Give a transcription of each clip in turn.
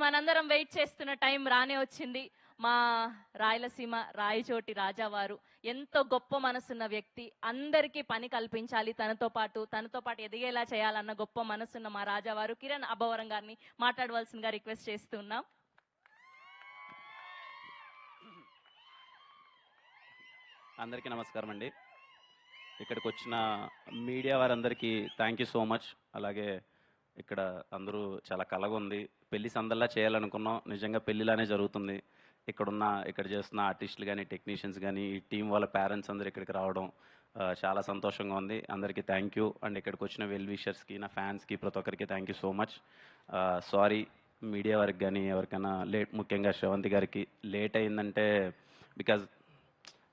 మనందరం వెయిట్ చేస్తున్న టైం రానే వచ్చింది. మా రాయలసీమ రాయచోటి రాజావారు ఎంతో గొప్ప మనసున్న వ్యక్తి. అందరికీ పని కల్పించాలి, తనతో పాటు ఎదిగేలా చేయాలన్న గొప్ప మనసున్న మా రాజావారు కిరణ్ అబ్బవరం గారిని మాట్లాడవలసిందిగా రిక్వెస్ట్ చేస్తున్నాం. అందరికీ నమస్కారం అండి. ఇక్కడికి వచ్చిన మీడియా వారందరికీ థ్యాంక్ యూ సో మచ్. అలాగే ఇక్కడ అందరూ చాలా కలగా ఉంది. పెళ్లి సందల్లా చేయాలనుకున్నాం, నిజంగా పెళ్లిలానే జరుగుతుంది. ఇక్కడ చేస్తున్న ఆర్టిస్టులు కానీ, టెక్నీషియన్స్ కానీ, ఈ టీం వాళ్ళ పేరెంట్స్ అందరూ ఇక్కడికి రావడం చాలా సంతోషంగా ఉంది. అందరికీ థ్యాంక్ యూ. అండ్ ఇక్కడికి వచ్చిన వెల్ విషర్స్కి, నా ఫ్యాన్స్కి, ప్రతి ఒక్కరికి thank you so much. Sorry media వారికి కానీ ఎవరికైనా లేట్, ముఖ్యంగా శ్రవంతి గారికి లేట్ అయిందంటే బికాజ్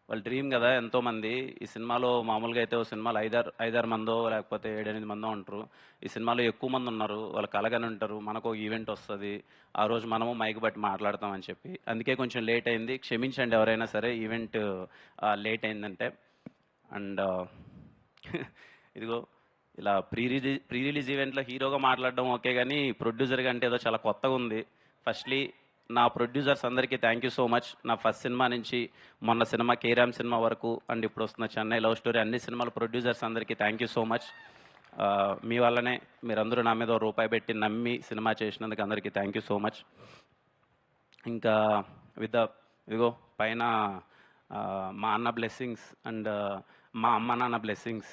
వాళ్ళ డ్రీమ్ కదా. ఎంతోమంది ఈ సినిమాలో మామూలుగా అయితే ఓ సినిమాలో ఐదారు మందో లేకపోతే 7-8 మందో ఉంటారు. ఈ సినిమాలో ఎక్కువ మంది ఉన్నారు, వాళ్ళు కలగానే ఉంటారు. మనకు ఒక ఈవెంట్ వస్తుంది, ఆ రోజు మనము మైక్ బట్టి మాట్లాడతామని చెప్పి అందుకే కొంచెం లేట్ అయింది. క్షమించండి ఎవరైనా సరే ఈవెంట్ లేట్ అయిందంటే. అండ్ ఇదిగో ఇలా ప్రీ రిలీజ్ ఈవెంట్లో హీరోగా మాట్లాడడం ఓకే, కానీ ప్రొడ్యూసర్గా అంటే ఏదో చాలా కొత్తగా ఉంది. ఫస్ట్లీ నా ప్రొడ్యూసర్స్ అందరికీ థ్యాంక్ యూ సో మచ్. నా ఫస్ట్ సినిమా నుంచి మొన్న సినిమా కేరామ్ సినిమా వరకు అండ్ ఇప్పుడు వస్తున్న చెన్నై లవ్ స్టోరీ అన్ని సినిమాల ప్రొడ్యూసర్స్ అందరికీ థ్యాంక్ యూ సో మచ్. మీ వల్లనే మీరందరూ నా మీద రూపాయి పెట్టి నమ్మి సినిమా చేసినందుకు అందరికీ థ్యాంక్ యూ సో మచ్. ఇంకా ఇదిగో పైన మా అన్న బ్లెస్సింగ్స్ అండ్ మా అమ్మ నాన్న బ్లెస్సింగ్స్.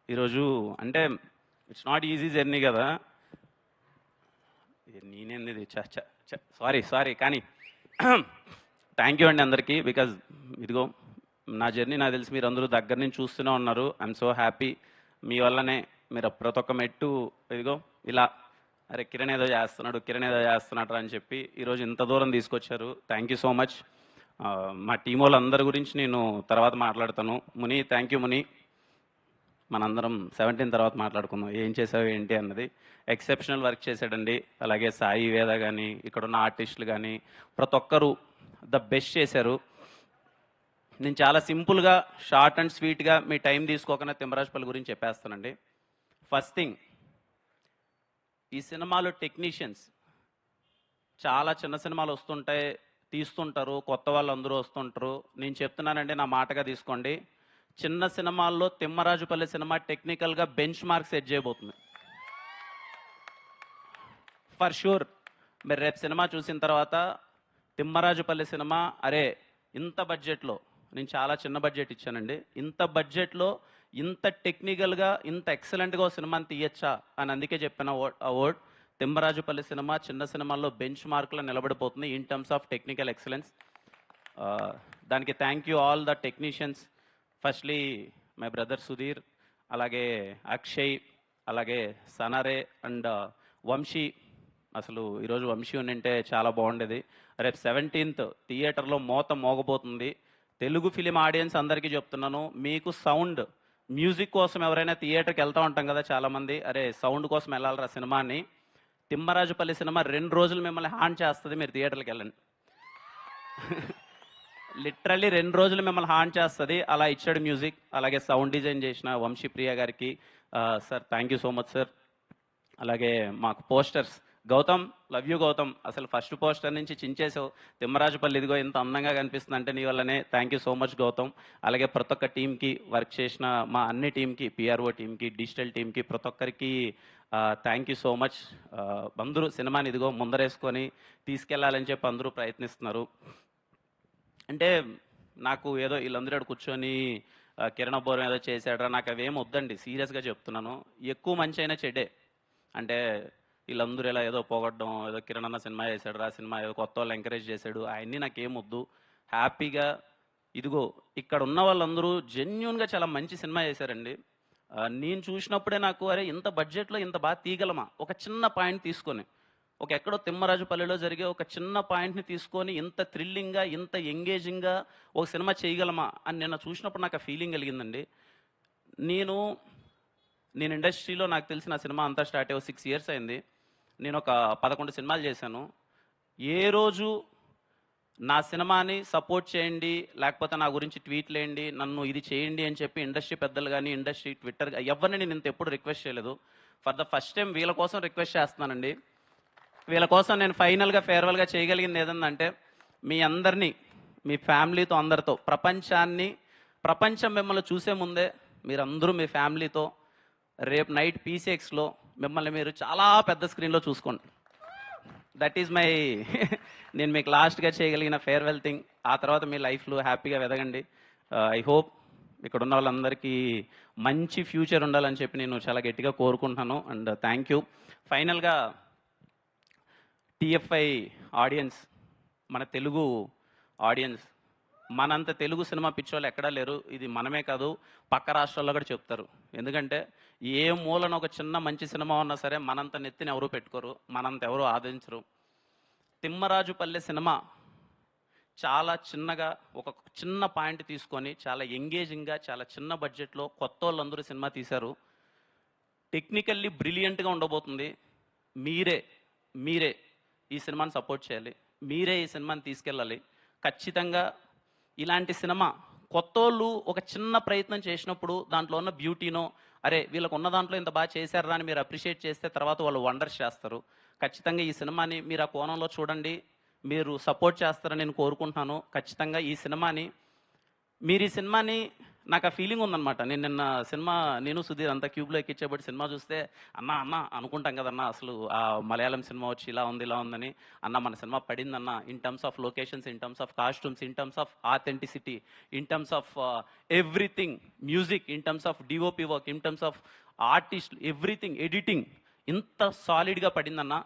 ఈరోజు అంటే ఇట్స్ నాట్ ఈజీ జర్నీ కదా. నేనేంది సారీ కానీ థ్యాంక్ యూ అండి అందరికీ. బికాజ్ ఇదిగో నా జర్నీ నాకు తెలిసి మీరు అందరూ దగ్గర నుంచి చూస్తూనే ఉన్నారు. I'm so happy. మీ వల్లనే మీరు ప్రతి ఒక్క మెట్టు ఇదిగో ఇలా అరే కిరణ్ ఏదో చేస్తున్నాడు అని చెప్పి ఈరోజు ఇంత దూరం తీసుకొచ్చారు. Thank you so much. మా టీం వాళ్ళందరి గురించి నేను తర్వాత మాట్లాడతాను. ముని థ్యాంక్ యూ ముని. మనందరం 17 తర్వాత మాట్లాడుకుందాం ఏం చేసావు ఏంటి అన్నది. ఎక్సెప్షనల్ వర్క్ చేశాడండి. అలాగే సాయి వేద కానీ, ఇక్కడున్న ఆర్టిస్టులు కానీ ప్రతి ఒక్కరూ ద బెస్ట్ చేశారు. నేను చాలా సింపుల్గా షార్ట్ అండ్ స్వీట్గా మీ టైం తీసుకోకుండా తిమ్మరాజుపల్లి గురించి చెప్పేస్తానండి. ఫస్ట్ థింగ్, ఈ సినిమాలో టెక్నీషియన్స్ చాలా చిన్న సినిమాలు వస్తుంటాయి, తీస్తుంటారు, కొత్త వాళ్ళు అందరూ వస్తుంటారు. నేను చెప్తున్నానండి, నా మాటగా తీసుకోండి. చిన్న సినిమాల్లో తిమ్మరాజుపల్లి సినిమా టెక్నికల్గా బెంచ్ మార్క్ సెట్ చేయబోతుంది ఫర్ షూర్. మీరు రేపు సినిమా చూసిన తర్వాత తిమ్మరాజుపల్లి సినిమా అరే ఇంత బడ్జెట్లో, నేను చాలా చిన్న బడ్జెట్ ఇచ్చానండి, ఇంత బడ్జెట్లో ఇంత టెక్నికల్గా ఇంత ఎక్సలెంట్గా సినిమాని తీయచ్చా అని అందుకే చెప్పిన అవార్డ్. తిమ్మరాజుపల్లి సినిమా చిన్న సినిమాల్లో బెంచ్ మార్క్లో నిలబడిపోతుంది in terms of technical excellence. దానికి thank you all the technicians. Firstly my brother Sudheer, అలాగే అక్షయ్, అలాగే సనారే అండ్ వంశీ. అసలు ఈరోజు వంశీ ఉండింటే చాలా బాగుండేది. రేపు 17th థియేటర్లో మోగబోతుంది. తెలుగు ఫిలిం ఆడియన్స్ అందరికీ చెప్తున్నాను, మీకు సౌండ్ మ్యూజిక్ కోసం ఎవరైనా థియేటర్కి వెళ్తూ ఉంటాం కదా చాలామంది, అరే సౌండ్ కోసం వెళ్ళాలరా సినిమాని. తిమ్మరాజుపల్లి సినిమా 2 రోజులు మిమ్మల్ని హాన్ చేస్తుంది, మీరు థియేటర్కి వెళ్ళండి. లిటరల్లీ 2 రోజులు మిమ్మల్ని హాన్ చేస్తుంది. అలా ఇచ్చాడు మ్యూజిక్. అలాగే సౌండ్ డిజైన్ చేసిన వంశీప్రియ గారికి sir thank you so much sir. అలాగే మాకు posters Gautam, love you Gautam. అసలు ఫస్ట్ పోస్టర్ నుంచి చించేసావు. తిమ్మరాజుపల్లి ఇదిగో ఇంత అందంగా కనిపిస్తుంది అంటే నీ వల్లనే. Thank you so much Gautam. అలాగే ప్రతి ఒక్క టీంకి, వర్క్ చేసిన మా అన్ని టీంకి, పిఆర్ఓ టీంకి, డిజిటల్ టీంకి, ప్రతి ఒక్కరికి థ్యాంక్ యూ సో మచ్. అందరూ సినిమాని ఇదిగో ముందరేసుకొని తీసుకెళ్లాలని చెప్పి అందరూ ప్రయత్నిస్తున్నారు. అంటే నాకు ఏదో వీళ్ళందరూ కూర్చొని కిరణ్ అబ్బవరం ఏదో చేశాడరా, నాకు అవేం వద్దండి, సీరియస్గా చెప్తున్నాను. ఎక్కువ మంచి అయినా చెడే. అంటే వీళ్ళందరూ ఇలా ఏదో పోగొట్టడం, ఏదో కిరణ్ అన్న సినిమా చేశాడు, సినిమా ఏదో కొత్త వాళ్ళు ఎంకరేజ్ చేశాడు, అవన్నీ నాకేం వద్దు. హ్యాపీగా ఇదిగో ఇక్కడ ఉన్న వాళ్ళందరూ జెన్యున్గా చాలా మంచి సినిమా చేశారండి. నేను చూసినప్పుడే నాకు అరే ఇంత బడ్జెట్లో ఇంత బాగా తీయగలమా, ఒక చిన్న పాయింట్ తీసుకొని, ఒక ఎక్కడో తిమ్మరాజుపల్లిలో జరిగే ఒక చిన్న పాయింట్ని తీసుకొని ఇంత థ్రిల్లింగ్గా, ఇంత ఎంగేజింగ్గా ఒక సినిమా చేయగలమా అని నిన్న చూసినప్పుడు నాకు ఆ ఫీలింగ్ కలిగిందండి. నేను ఇండస్ట్రీలో నాకు తెలిసిన సినిమా అంతా స్టార్ట్ అయ్యో 6 years అయింది. నేను ఒక 11 సినిమాలు చేశాను. ఏ రోజు నా సినిమాని సపోర్ట్ చేయండి, లేకపోతే నా గురించి ట్వీట్లు వేయండి, నన్ను ఇది చేయండి అని చెప్పి ఇండస్ట్రీ పెద్దలు కానీ, ఇండస్ట్రీ ట్విట్టర్ ఎవరిని నేను ఇంత ఎప్పుడు రిక్వెస్ట్ చేయలేదు. ఫర్ ద ఫస్ట్ టైం వీళ్ళ కోసం రిక్వెస్ట్ చేస్తున్నానండి. వీళ్ళ కోసం నేను ఫైనల్గా ఫేర్వెల్గా చేయగలిగింది ఏదంటే మీ అందరినీ మీ ఫ్యామిలీతో అందరితో ప్రపంచం మిమ్మల్ని చూసే ముందే మీరందరూ మీ ఫ్యామిలీతో రేపు నైట్ పీసీఎక్స్లో మిమ్మల్ని మీరు చాలా పెద్ద స్క్రీన్లో చూసుకోండి. దట్ ఈజ్ మై నేను మీకు లాస్ట్గా చేయగలిగిన ఫేర్వెల్ థింగ్. ఆ తర్వాత మీ లైఫ్లో హ్యాపీగా ఎదగండి. ఐ హోప్ ఇక్కడ ఉన్న వాళ్ళందరికీ మంచి ఫ్యూచర్ ఉండాలని చెప్పి నేను చాలా గట్టిగా కోరుకుంటున్నాను. And thank you. ఫైనల్గా టీఎఫ్ఐ ఆడియన్స్, మన తెలుగు ఆడియన్స్, మనంత తెలుగు సినిమా పిచ్చోళ్ళు ఎక్కడా లేరు. ఇది మనమే కాదు, పక్క రాష్ట్రాల్లో కూడా చెప్తారు. ఎందుకంటే ఏ మూలన ఒక చిన్న మంచి సినిమా ఉన్నా సరే మనంత నెత్తిని ఎవరూ పెట్టుకోరు, మనంత ఎవరూ ఆదరించరు. తిమ్మరాజుపల్లె సినిమా చాలా చిన్నగా ఒక చిన్న పాయింట్ తీసుకొని చాలా ఎంగేజింగ్గా చాలా చిన్న బడ్జెట్లో కొత్త వాళ్ళందరూ సినిమా తీశారు. టెక్నికల్లీ బ్రిలియంట్గా ఉండబోతుంది. మీరే ఈ సినిమాని సపోర్ట్ చేయాలి. మీరే ఈ సినిమాని తీసుకెళ్ళాలి. ఖచ్చితంగా ఇలాంటి సినిమా కొత్తోళ్ళు ఒక చిన్న ప్రయత్నం చేసినప్పుడు దాంట్లో ఉన్న బ్యూటీనో, అరే వీళ్ళకు ఉన్న దాంట్లో ఇంత బాగా చేశారా అని మీరు అప్రిషియేట్ చేస్తే తర్వాత వాళ్ళు వండర్స్ చేస్తారు. ఖచ్చితంగా ఈ సినిమాని మీరు ఆ కోణంలో చూడండి, మీరు సపోర్ట్ చేస్తారని నేను కోరుకుంటున్నాను. ఖచ్చితంగా ఈ సినిమాని నాకు ఆ ఫీలింగ్ ఉందన్నమాట. నిన్న సినిమా నేను సుధీర్ అంతా క్యూబ్లో ఎక్కించేబట్టి సినిమా చూస్తే అన్న అనుకుంటాం కదన్నా, అసలు ఆ మలయాళం సినిమా వచ్చి ఇలా ఉందని. మన సినిమా పడిందన్న in terms of locations, in terms of costumes, in terms of authenticity, in terms of everything, music, in terms of DOP work, in terms of artist, everything, editing ఇంత సాలిడ్గా పడిందన్న.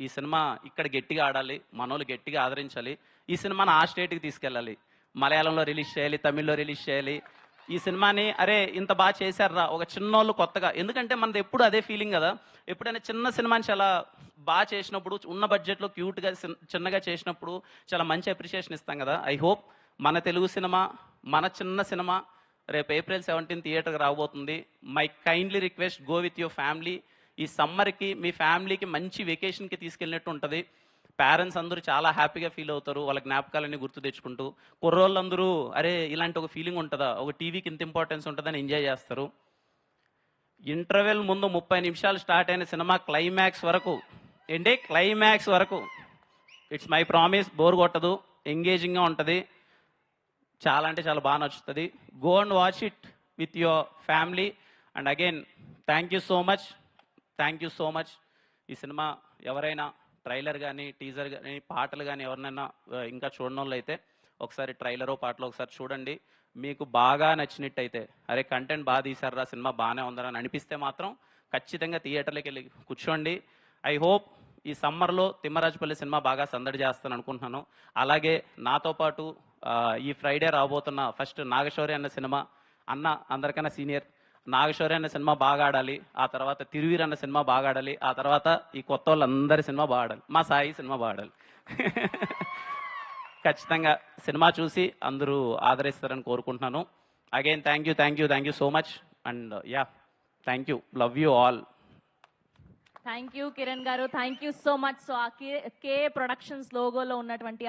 ఈ సినిమా ఇక్కడ గట్టిగా ఆడాలి, మనోళ్ళు గట్టిగా ఆదరించాలి. ఈ సినిమాని ఆ స్టేట్కి తీసుకెళ్ళాలి. మలయాళంలో రిలీజ్ చేయాలి, తమిళ్లో రిలీజ్ చేయాలి. ఈ సినిమాని అరే ఇంత బాగా చేశారా ఒక చిన్నోళ్ళు కొత్తగా. ఎందుకంటే మనది ఎప్పుడు అదే ఫీలింగ్ కదా, ఎప్పుడైనా చిన్న సినిమాని చాలా బాగా చేసినప్పుడు, ఉన్న బడ్జెట్లో క్యూట్గా చిన్నగా చేసినప్పుడు చాలా మంచి అప్రిషియేషన్ ఇస్తాం కదా. ఐ హోప్ మన తెలుగు సినిమా, మన చిన్న సినిమా రేపు April 17 థియేటర్కి రాబోతుంది. My kindly request, go with your family. ఈ సమ్మర్కి మీ ఫ్యామిలీకి మంచి వెకేషన్కి తీసుకెళ్ళినట్టు ఉంటుంది. పేరెంట్స్ అందరూ చాలా హ్యాపీగా ఫీల్ అవుతారు, వాళ్ళ జ్ఞాపకాలన్నీ గుర్తు తెచ్చుకుంటూ. కుర్రోళ్ళందరూ అరే ఇలాంటి ఒక ఫీలింగ్ ఉంటుందా, ఒక టీవీకి ఇంత ఇంపార్టెన్స్ ఉంటుందని ఎంజాయ్ చేస్తారు. ఇంటర్వెల్ ముందు 30 నిమిషాలు స్టార్ట్ అయిన సినిమా క్లైమాక్స్ వరకు ఇట్స్ మై ప్రామిస్, బోర్ కొట్టదు, ఎంగేజింగ్గా ఉంటుంది, చాలా అంటే చాలా బాగా నచ్చుతుంది. Go and watch it with your family. And again thank you so much. ఈ సినిమా ఎవరైనా ట్రైలర్ కానీ, టీజర్ కానీ, పాటలు కానీ ఎవరినైనా ఇంకా చూడని వాళ్ళు అయితే ఒకసారి ట్రైలరో పాటలో ఒకసారి చూడండి. మీకు బాగా నచ్చినట్టయితే అరే కంటెంట్ బాగా తీశారా, సినిమా బాగానే ఉందని అనిపిస్తే మాత్రం ఖచ్చితంగా థియేటర్లోకి వెళ్ళి కూర్చోండి. ఐ హోప్ ఈ సమ్మర్లో తిమ్మరాజుపల్లి సినిమా బాగా సందడి చేస్తాను అనుకుంటున్నాను. అలాగే నాతో పాటు ఈ ఫ్రైడే రాబోతున్న ఫస్ట్ నాగశౌర్య అన్న సినిమా, అందరికన్నా సీనియర్ నాగశౌర్య అన్న సినిమా బాగా ఆడాలి, ఆ తర్వాత తిరువీర్ అన్న సినిమా బాగా ఆడాలి, ఆ తర్వాత ఈ కొత్త వాళ్ళందరి సినిమా బాగా ఆడాలి, మా సాయి సినిమా బాగా ఆడాలి. ఖచ్చితంగా సినిమా చూసి అందరూ ఆదరిస్తారని కోరుకుంటున్నాను. Again thank you so much. And yeah, thank you, love you all. Thank you Kiran garu, thank you so much. So uh K productions లోగోలో ఉన్నటువంటి